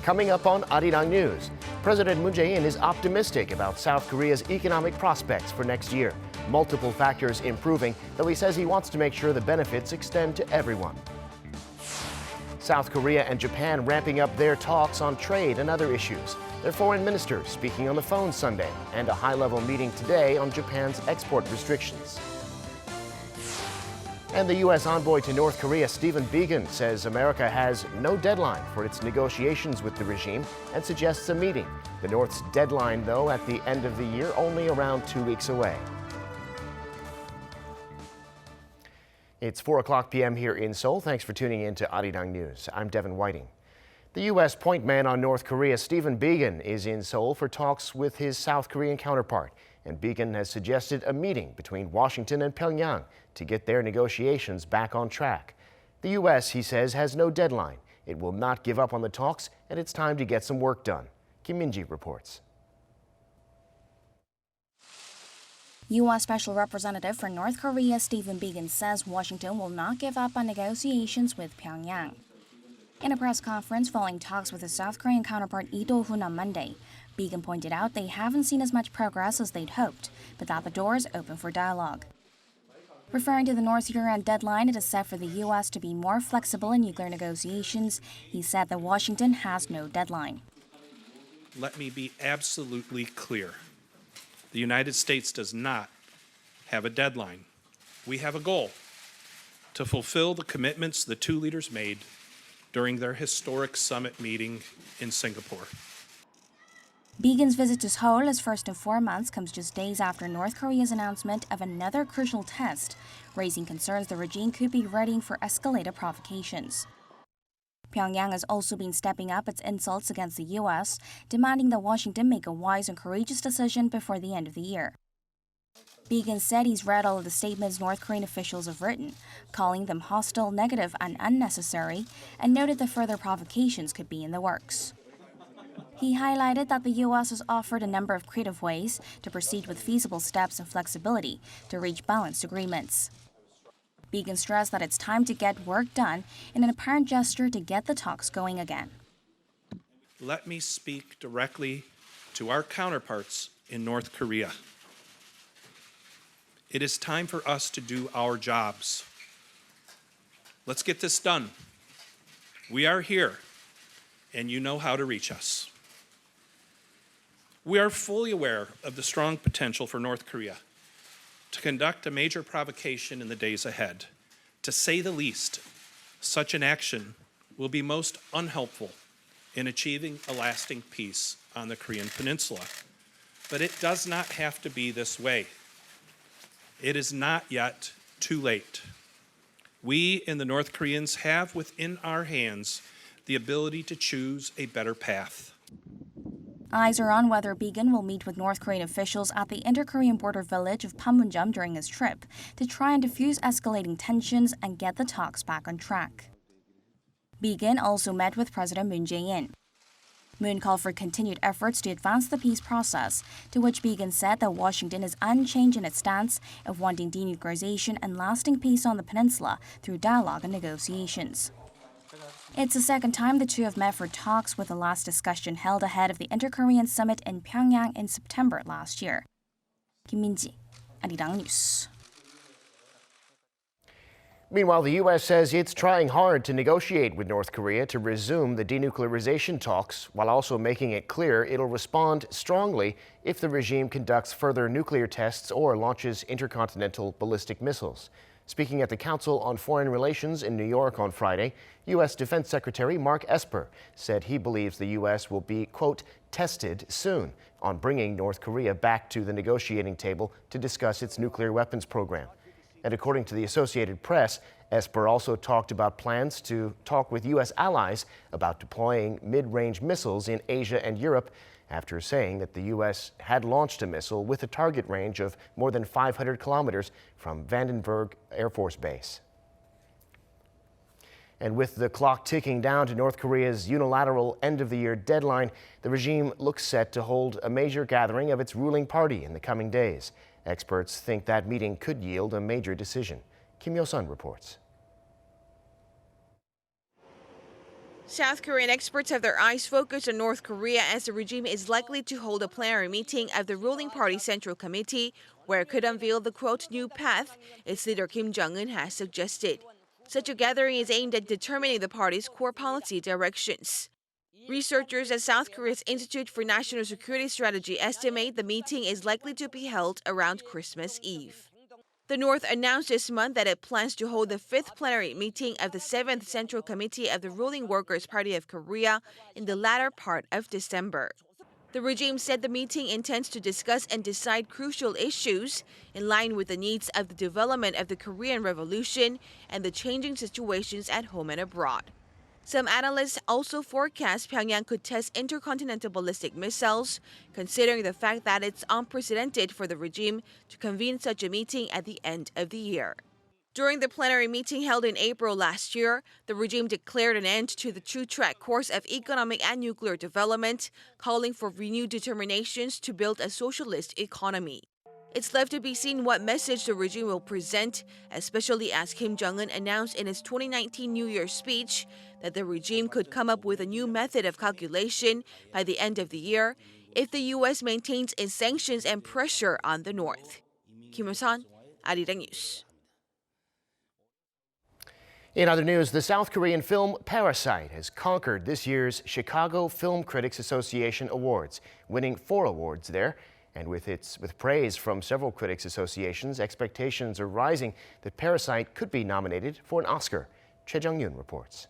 Coming up on Arirang News, President Jaein is optimistic about South Korea's economic prospects for next year. Multiple factors improving, though he says he wants to make sure the benefits extend to everyone. South Korea and Japan ramping up their talks on trade and other issues. Their foreign ministers speaking on the phone Sunday, and a high-level meeting today on Japan's export restrictions. And the U.S. envoy to North Korea, Stephen Biegun, says America has no deadline for its negotiations with the regime and suggests a meeting. The North's deadline, though, at the end of the year, only around 2 weeks away. It's 4:00 p.m. here in Seoul. Thanks for tuning in to Arirang News. I'm Devin Whiting. The U.S. point man on North Korea, Stephen Biegun, is in Seoul for talks with his South Korean counterpart. And Biegun has suggested a meeting between Washington and Pyongyang to get their negotiations back on track. The U.S., he says, has no deadline. It will not give up on the talks, and it's time to get some work done. Kim Min-ji reports. U.S. Special Representative for North Korea Stephen Biegun says Washington will not give up on negotiations with Pyongyang. In a press conference following talks with his South Korean counterpart Lee Do-hun on Monday, Biegun pointed out they haven't seen as much progress as they'd hoped, but that the door is open for dialogue. Referring to the North's year-end deadline, it is set for the U.S. to be more flexible in nuclear negotiations. He said that Washington has no deadline. Let me be absolutely clear. The United States does not have a deadline. We have a goal to fulfill the commitments the two leaders made during their historic summit meeting in Singapore. Biegun's visit to Seoul, his first in 4 months, comes just days after North Korea's announcement of another crucial test, raising concerns the regime could be readying for escalated provocations. Pyongyang has also been stepping up its insults against the U.S., demanding that Washington make a wise and courageous decision before the end of the year. Biegun said he's read all of the statements North Korean officials have written, calling them hostile, negative, and unnecessary, and noted that further provocations could be in the works. He highlighted that the U.S. has offered a number of creative ways to proceed with feasible steps and flexibility to reach balanced agreements. Biegun stressed that it's time to get work done in an apparent gesture to get the talks going again. Let me speak directly to our counterparts in North Korea. It is time for us to do our jobs. Let's get this done. We are here, and you know how to reach us. We are fully aware of the strong potential for North Korea to conduct a major provocation in the days ahead. To say the least, such an action will be most unhelpful in achieving a lasting peace on the Korean Peninsula. But it does not have to be this way. It is not yet too late. We and the North Koreans have within our hands the ability to choose a better path. Eyes are on whether Biegun will meet with North Korean officials at the inter-Korean border village of Panmunjom during his trip to try and diffuse escalating tensions and get the talks back on track. Biegun also met with President Moon Jae-in. Moon called for continued efforts to advance the peace process, to which Biegun said that Washington is unchanged in its stance of wanting denuclearization and lasting peace on the peninsula through dialogue and negotiations. It's the second time the two have met for talks, with the last discussion held ahead of the Inter-Korean Summit in Pyongyang in September last year. Kim Min-ji, Arirang News. Meanwhile, the U.S. says it's trying hard to negotiate with North Korea to resume the denuclearization talks, while also making it clear it'll respond strongly if the regime conducts further nuclear tests or launches intercontinental ballistic missiles. Speaking at the Council on Foreign Relations in New York on Friday, U.S. Defense Secretary Mark Esper said he believes the U.S. will be, quote, tested soon on bringing North Korea back to the negotiating table to discuss its nuclear weapons program. And according to the Associated Press, Esper also talked about plans to talk with U.S. allies about deploying mid-range missiles in Asia and Europe, after saying that the U.S. had launched a missile with a target range of more than 500 kilometers from Vandenberg Air Force Base. And with the clock ticking down to North Korea's unilateral end-of-the-year deadline, the regime looks set to hold a major gathering of its ruling party in the coming days. Experts think that meeting could yield a major decision. Kim Yo-sun reports. South Korean experts have their eyes focused on North Korea as the regime is likely to hold a plenary meeting of the ruling party Central Committee, where it could unveil the quote new path its leader Kim Jong-un has suggested. Such a gathering is aimed at determining the party's core policy directions. Researchers at South Korea's Institute for National Security Strategy estimate the meeting is likely to be held around Christmas Eve. The North announced this month that it plans to hold the fifth plenary meeting of the 7th Central Committee of the ruling Workers' Party of Korea in the latter part of December. The regime said the meeting intends to discuss and decide crucial issues in line with the needs of the development of the Korean Revolution and the changing situations at home and abroad. Some analysts also forecast Pyongyang could test intercontinental ballistic missiles, considering the fact that it's unprecedented for the regime to convene such a meeting at the end of the year. During the plenary meeting held in April last year, the regime declared an end to the two-track course of economic and nuclear development, calling for renewed determinations to build a socialist economy. It's left to be seen what message the regime will present, especially as Kim Jong-un announced in his 2019 New Year's speech that the regime could come up with a new method of calculation by the end of the year if the U.S. maintains its sanctions and pressure on the North. Kim Hyo-sun, Arirang News. In other news, the South Korean film Parasite has conquered this year's Chicago Film Critics Association Awards, winning 4 awards there. And with praise from several critics associations, expectations are rising that Parasite could be nominated for an Oscar. Choi Jung-yoon reports.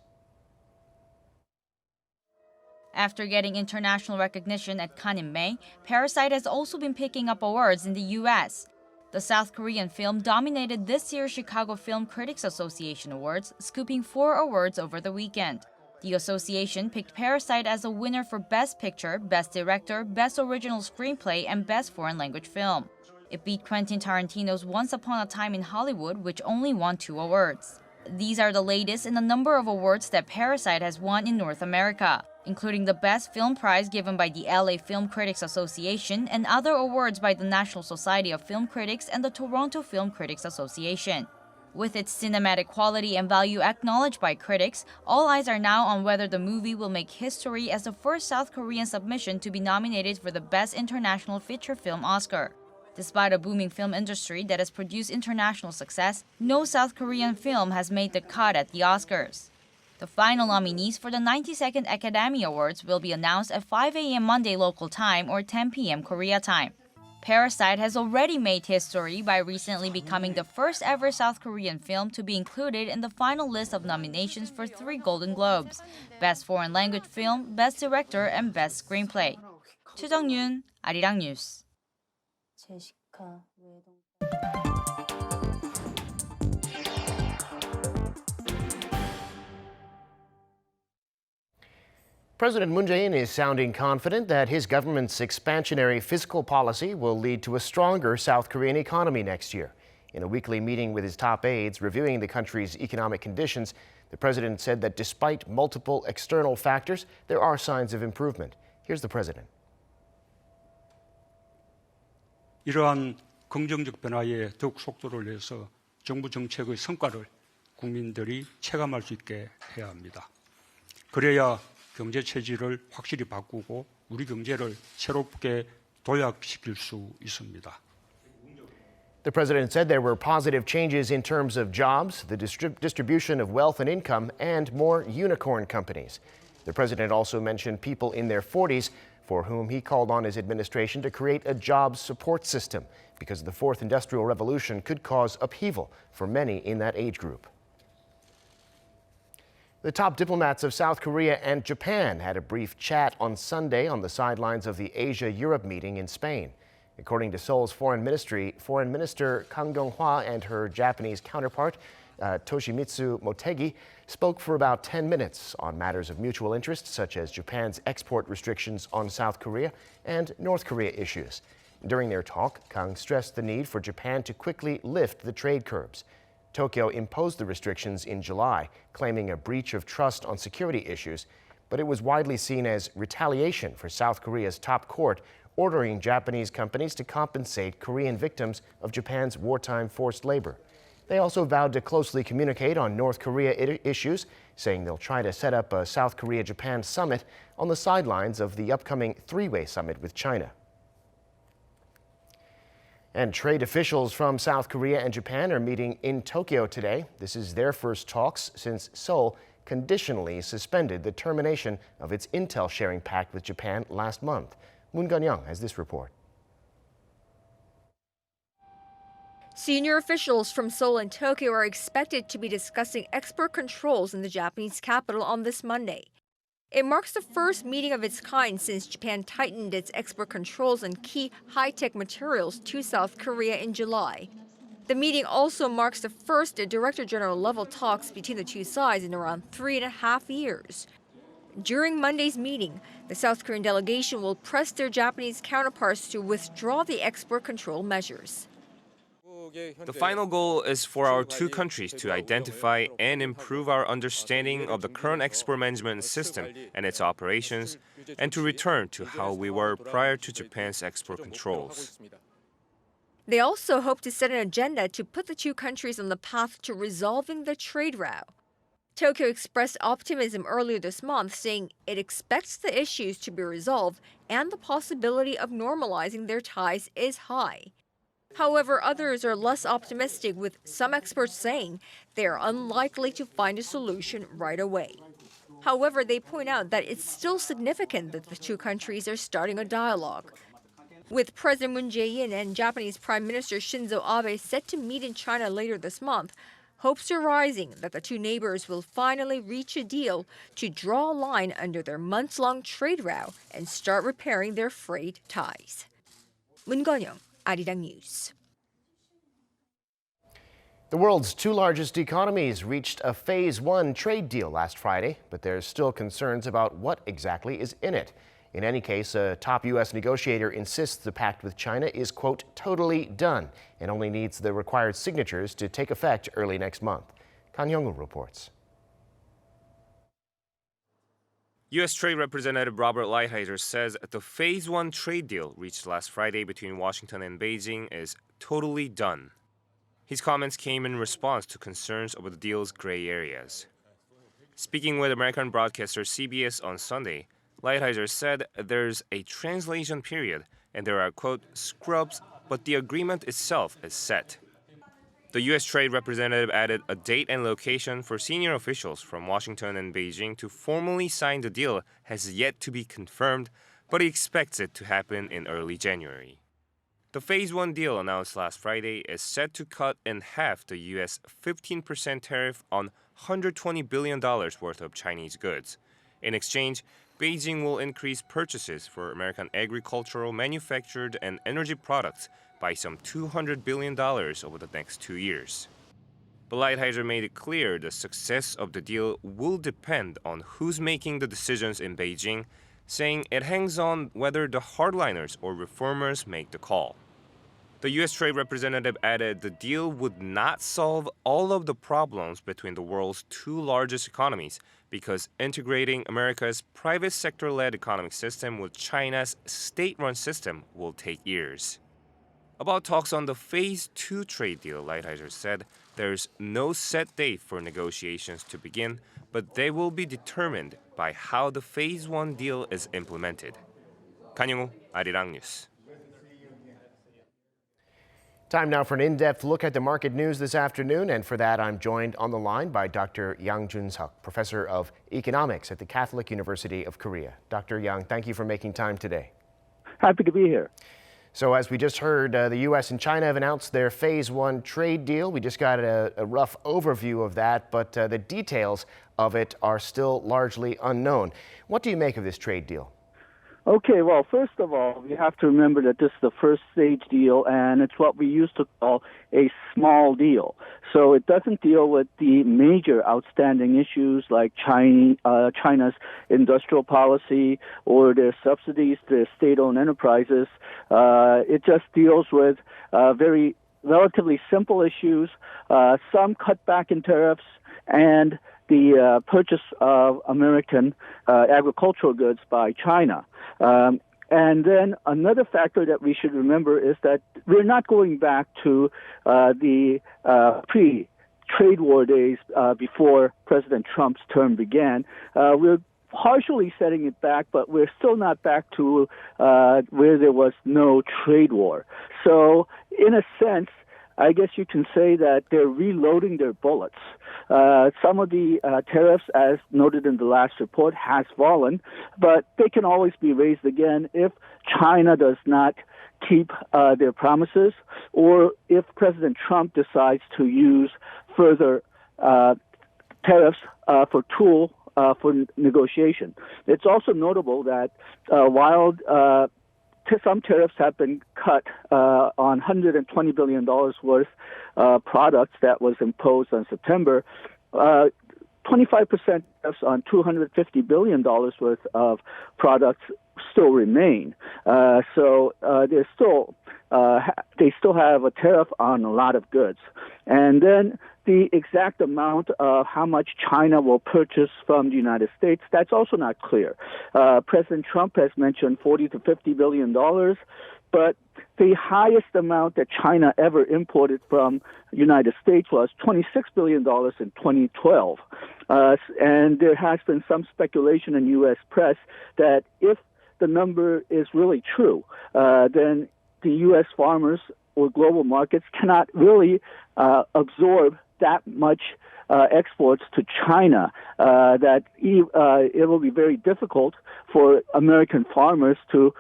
After getting international recognition at Cannes in May, Parasite has also been picking up awards in the U.S. The South Korean film dominated this year's Chicago Film Critics Association Awards, scooping 4 awards over the weekend. The association picked Parasite as a winner for Best Picture, Best Director, Best Original Screenplay, and Best Foreign Language Film. It beat Quentin Tarantino's Once Upon a Time in Hollywood, which only won 2 awards. These are the latest in a number of awards that Parasite has won in North America, including the Best Film Prize given by the LA Film Critics Association and other awards by the National Society of Film Critics and the Toronto Film Critics Association. With its cinematic quality and value acknowledged by critics, all eyes are now on whether the movie will make history as the first South Korean submission to be nominated for the Best International Feature Film Oscar. Despite a booming film industry that has produced international success, no South Korean film has made the cut at the Oscars. The final nominees for the 92nd Academy Awards will be announced at 5 a.m. Monday local time or 10 p.m. Korea time. Parasite has already made history by recently becoming the first ever South Korean film to be included in the final list of nominations for 3 Golden Globes: Best Foreign Language Film, Best Director, and Best Screenplay. Choi Jung-yoon, Arirang News. President Moon Jae-in is sounding confident that his government's expansionary fiscal policy will lead to a stronger South Korean economy next year. In a weekly meeting with his top aides reviewing the country's economic conditions, the president said that despite multiple external factors, there are signs of improvement. Here's the president. 이러한 긍정적 변화에 더욱 속도를 내서 정부 정책의 성과를 국민들이 체감할 수 있게 해야 합니다. 그래야 경제 체질을 확실히 바꾸고 우리 경제를 새롭게 도약시킬 수 있습니다. The president said there were positive changes in terms of jobs, the distribution of wealth and income, and more unicorn companies. The president also mentioned people in their 40s for whom he called on his administration to create a jobs support system because the fourth industrial revolution could cause upheaval for many in that age group. The top diplomats of South Korea and Japan had a brief chat on Sunday on the sidelines of the Asia-Europe meeting in Spain. According to Seoul's Foreign Minister Kang Kyung-hwa and her Japanese counterpart, Toshimitsu Motegi, spoke for about 10 minutes on matters of mutual interest, such as Japan's export restrictions on South Korea and North Korea issues. During their talk, Kang stressed the need for Japan to quickly lift the trade curbs. Tokyo imposed the restrictions in July, claiming a breach of trust on security issues, but it was widely seen as retaliation for South Korea's top court ordering Japanese companies to compensate Korean victims of Japan's wartime forced labor. They also vowed to closely communicate on North Korea issues, saying they'll try to set up a South Korea-Japan summit on the sidelines of the upcoming three-way summit with China. And trade officials from South Korea and Japan are meeting in Tokyo today. This is their first talks since Seoul conditionally suspended the termination of its intel sharing pact with Japan last month. Moon Gun-young has this report. Senior officials from Seoul and Tokyo are expected to be discussing export controls in the Japanese capital on this Monday. It marks the first meeting of its kind since Japan tightened its export controls on key high-tech materials to South Korea in July. The meeting also marks the first Director General level talks between the two sides in around 3.5 years. During Monday's meeting, the South Korean delegation will press their Japanese counterparts to withdraw the export control measures. The final goal is for our two countries to identify and improve our understanding of the current export management system and its operations, and to return to how we were prior to Japan's export controls. They also hope to set an agenda to put the two countries on the path to resolving the trade row. Tokyo expressed optimism earlier this month, saying it expects the issues to be resolved and the possibility of normalizing their ties is high. However, others are less optimistic, with some experts saying they are unlikely to find a solution right away. However, they point out that it's still significant that the two countries are starting a dialogue. With President Moon Jae-in and Japanese Prime Minister Shinzo Abe set to meet in China later this month, hopes are rising that the two neighbors will finally reach a deal to draw a line under their months-long trade row and start repairing their frayed ties. Moon Gun-young, Arirang News. The world's two largest economies reached a Phase 1 trade deal last Friday, but there's still concerns about what exactly is in it. In any case, a top U.S. negotiator insists the pact with China is, quote, totally done and only needs the required signatures to take effect early next month. Kan Hyung-woo reports. U.S. Trade Representative Robert Lighthizer says the Phase 1 trade deal reached last Friday between Washington and Beijing is totally done. His comments came in response to concerns over the deal's gray areas. Speaking with American broadcaster CBS on Sunday, Lighthizer said there's a translation period and there are, quote, scrubs, but the agreement itself is set. The U.S. Trade Representative added a date and location for senior officials from Washington and Beijing to formally sign the deal has yet to be confirmed, but he expects it to happen in early January. The Phase 1 deal announced last Friday is set to cut in half the U.S. 15% tariff on $120 billion worth of Chinese goods. In exchange, Beijing will increase purchases for American agricultural, manufactured, and energy products by some $200 billion over the next 2 years. But Lighthizer made it clear the success of the deal will depend on who's making the decisions in Beijing, saying it hangs on whether the hardliners or reformers make the call. The U.S. Trade Representative added the deal would not solve all of the problems between the world's two largest economies because integrating America's private sector-led economic system with China's state-run system will take years. About talks on the Phase 2 trade deal, Lighthizer said there's no set date for negotiations to begin, but they will be determined by how the Phase 1 deal is implemented. Kan Hyung-woo, Arirang News. Time now for an in-depth look at the market news this afternoon, and for that I'm joined on the line by Dr. Yang Jun-seok, professor of economics at the Catholic University of Korea. Dr. Yang, thank you for making time today. Happy to be here. So as we just heard, the U.S. and China have announced their Phase 1 trade deal. We just got a rough overview of that, but the details of it are still largely unknown. What do you make of this trade deal? Okay, well, first of all, we have to remember that this is the first stage deal, and it's what we used to call a small deal. So it doesn't deal with the major outstanding issues like China's industrial policy or their subsidies to state-owned enterprises. It just deals with very relatively simple issues, some cutback in tariffs, and the purchase of American agricultural goods by China. And then another factor that we should remember is that we're not going back to the pre-trade war days before President Trump's term began. We're partially setting it back, but we're still not back to where there was no trade war. So in a sense, I guess you can say that they're reloading their bullets. Some of the tariffs, as noted in the last report, has fallen, but they can always be raised again if China does not keep their promises, or if President Trump decides to use further tariffs for negotiation. It's also notable that while some tariffs have been cut on $120 billion worth products that was imposed on September, 25% tariffs on $250 billion worth of products still remain. So they still have a tariff on a lot of goods. And then the exact amount of how much China will purchase from the United States, that's also not clear. President Trump has mentioned $40 to $50 billion, but the highest amount that China ever imported from the United States was $26 billion in 2012. And there has been some speculation in U.S. press that if the number is really true, then the U.S. farmers or global markets cannot really absorb that much exports to China, that it will be very difficult for American farmers to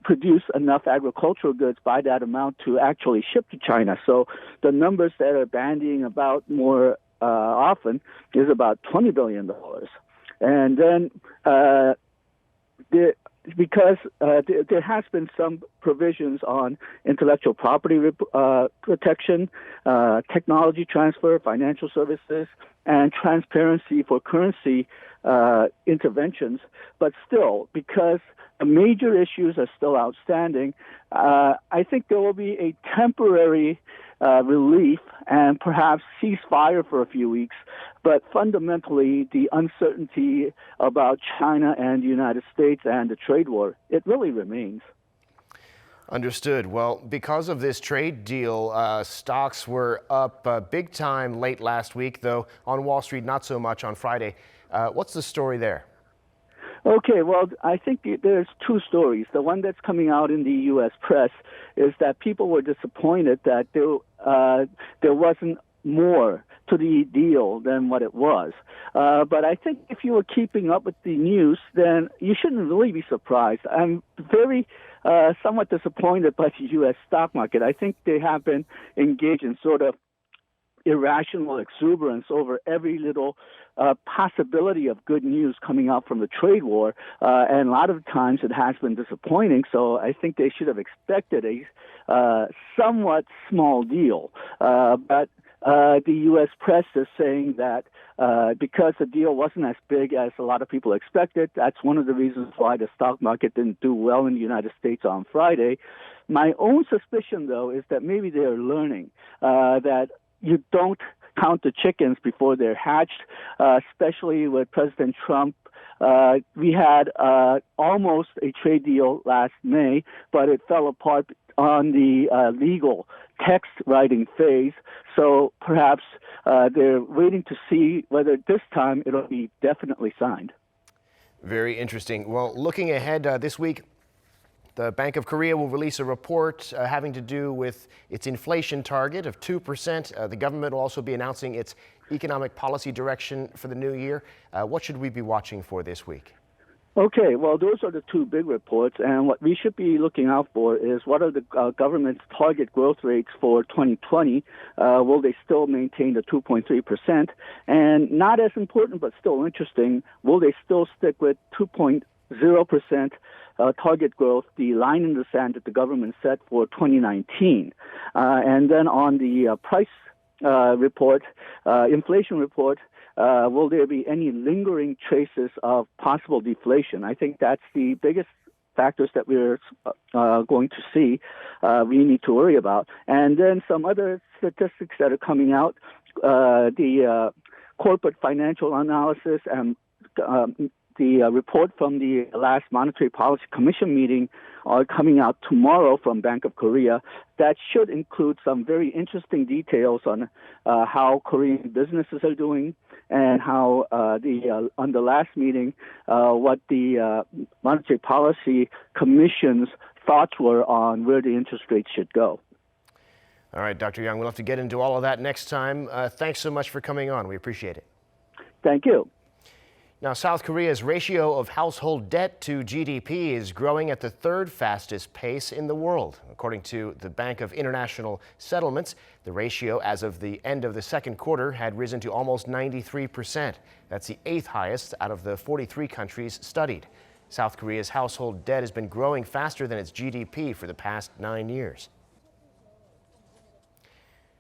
produce enough agricultural goods by that amount to actually ship to China. So the numbers that are bandying about more often is about $20 billion. And then because there has been some provisions on intellectual property protection, technology transfer, financial services, and transparency for currency interventions. But still, because the major issues are still outstanding, I think there will be a temporary relief and perhaps ceasefire for a few weeks. But fundamentally, the uncertainty about China and the United States and the trade war, it really remains. Understood. Well, because of this trade deal, stocks were up big time late last week, though on Wall Street, not so much on Friday. What's the story there? Okay, well, I think there's two stories. The one that's coming out in the U.S. press is that people were disappointed that there wasn't more to the deal than what it was. But I think if you were keeping up with the news, then you shouldn't really be surprised. I'm very somewhat disappointed by the U.S. stock market. I think they have been engaged in sort of irrational exuberance over every little possibility of good news coming out from the trade war, and a lot of times it has been disappointing. So I think they should have expected a somewhat small deal. But the U.S. press is saying that because the deal wasn't as big as a lot of people expected, that's one of the reasons why the stock market didn't do well in the United States on Friday. My own suspicion, though, is that maybe they're learning that you don't count the chickens before they're hatched, especially with President Trump. We had almost a trade deal last May, but it fell apart on the legal text writing phase. So perhaps they're waiting to see whether this time it'll be definitely signed. Very interesting. Well, looking ahead this week, the Bank of Korea will release a report having to do with its inflation target of 2%. The government will also be announcing its economic policy direction for the new year. What should we be watching for this week? Okay, well, those are the two big reports, and what we should be looking out for is what are the government's target growth rates for 2020? Will they still maintain the 2.3%? And not as important, but still interesting, will they still stick with 2.0% target growth, the line in the sand that the government set for 2019? And then on the price report, inflation report, will there be any lingering traces of possible deflation? I think that's the biggest factors that we're going to see, we need to worry about. And then some other statistics that are coming out, the corporate financial analysis and the report from the last Monetary Policy Commission meeting are coming out tomorrow from Bank of Korea. That should include some very interesting details on how Korean businesses are doing and how on the last meeting, what the Monetary Policy Commission's thoughts were on where the interest rates should go. All right, Dr. Young, we'll have to get into all of that next time. Thanks so much for coming on. We appreciate it. Thank you. Now, South Korea's ratio of household debt to GDP is growing at the third fastest pace in the world. According to the Bank of International Settlements, the ratio as of the end of the second quarter had risen to almost 93%. That's the 8th highest out of the 43 countries studied. South Korea's household debt has been growing faster than its GDP for the past 9 years.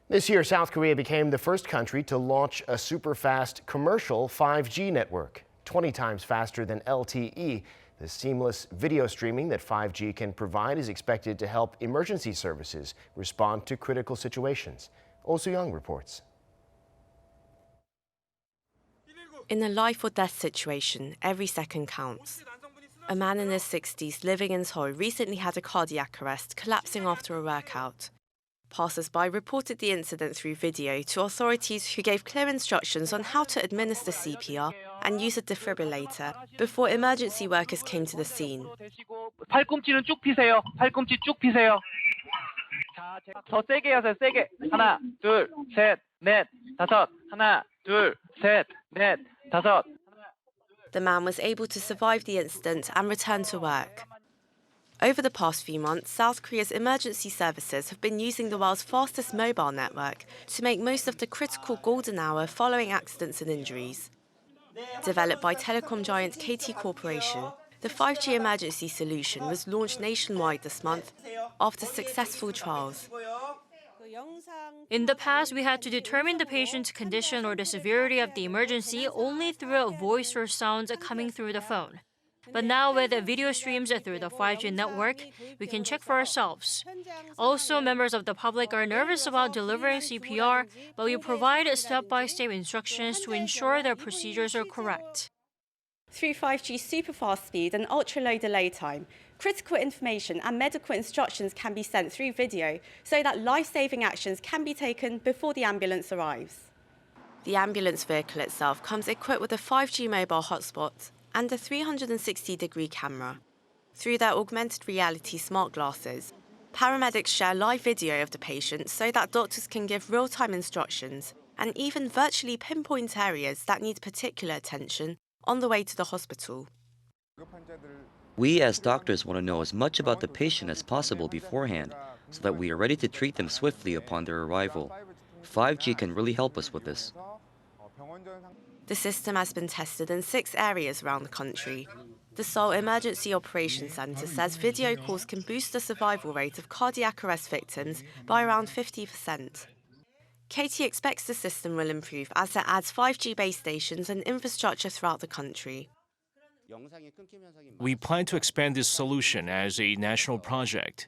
This year, South Korea became the first country to launch a super-fast commercial 5G network, 20 times faster than LTE. The seamless video streaming that 5G can provide is expected to help emergency services respond to critical situations. Oh Soo-young reports. In a life or death situation, every second counts. A man in his 60s living in Seoul recently had a cardiac arrest, collapsing after a workout. Passers-by reported the incident through video to authorities who gave clear instructions on how to administer CPR and use a defibrillator before emergency workers came to the scene. 팔꿈치는 쭉 피세요. 팔꿈치 쭉 피세요. 더 세게 하세요. 세게. 하나, 둘, 셋, 넷, 다섯. 하나, 둘, 셋, 넷, 다섯. The man was able to survive the incident and return to work. Over the past few months, South Korea's emergency services have been using the world's fastest mobile network to make most of the critical golden hour following accidents and injuries. Developed by telecom giant KT Corporation, the 5G emergency solution was launched nationwide this month after successful trials. In the past, we had to determine the patient's condition or the severity of the emergency only through a voice or sounds coming through the phone. But now with the video streams through the 5G network, we can check for ourselves. Also, members of the public are nervous about delivering CPR, but we provide step-by-step instructions to ensure their procedures are correct. Through 5G super-fast speed and ultra-low delay time, critical information and medical instructions can be sent through video so that life-saving actions can be taken before the ambulance arrives. The ambulance vehicle itself comes equipped with a 5G mobile hotspot and a 360-degree camera. Through their augmented reality smart glasses, paramedics share live video of the patient so that doctors can give real-time instructions and even virtually pinpoint areas that need particular attention on the way to the hospital. We as doctors want to know as much about the patient as possible beforehand so that we are ready to treat them swiftly upon their arrival. 5G can really help us with this. The system has been tested in 6 areas around the country. The Seoul Emergency Operations Center says video calls can boost the survival rate of cardiac arrest victims by around 50%. KT expects the system will improve as it adds 5G base stations and infrastructure throughout the country. We plan to expand this solution as a national project.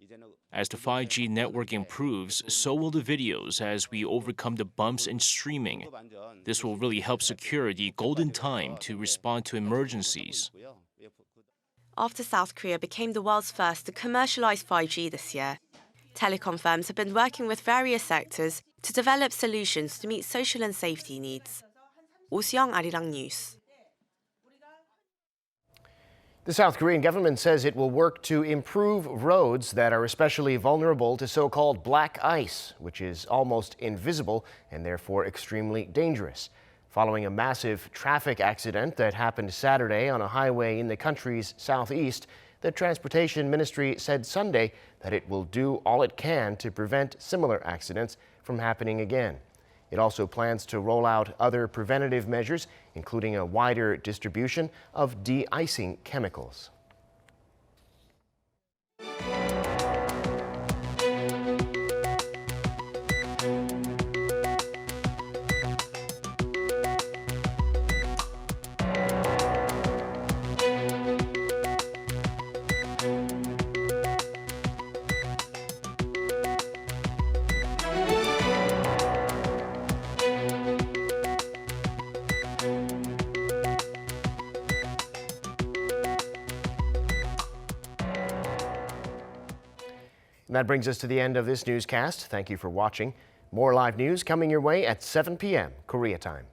As the 5G network improves, so will the videos as we overcome the bumps in streaming. This will really help secure the golden time to respond to emergencies. After South Korea became the world's first to commercialize 5G this year, telecom firms have been working with various sectors to develop solutions to meet social and safety needs. Oh Soo-young, Arirang News. The South Korean government says it will work to improve roads that are especially vulnerable to so-called black ice, which is almost invisible and therefore extremely dangerous. Following a massive traffic accident that happened Saturday on a highway in the country's southeast, the Transportation Ministry said Sunday that it will do all it can to prevent similar accidents from happening again. It also plans to roll out other preventative measures, including a wider distribution of de-icing chemicals. And that brings us to the end of this newscast. Thank you for watching. More live news coming your way at 7 p.m. Korea time.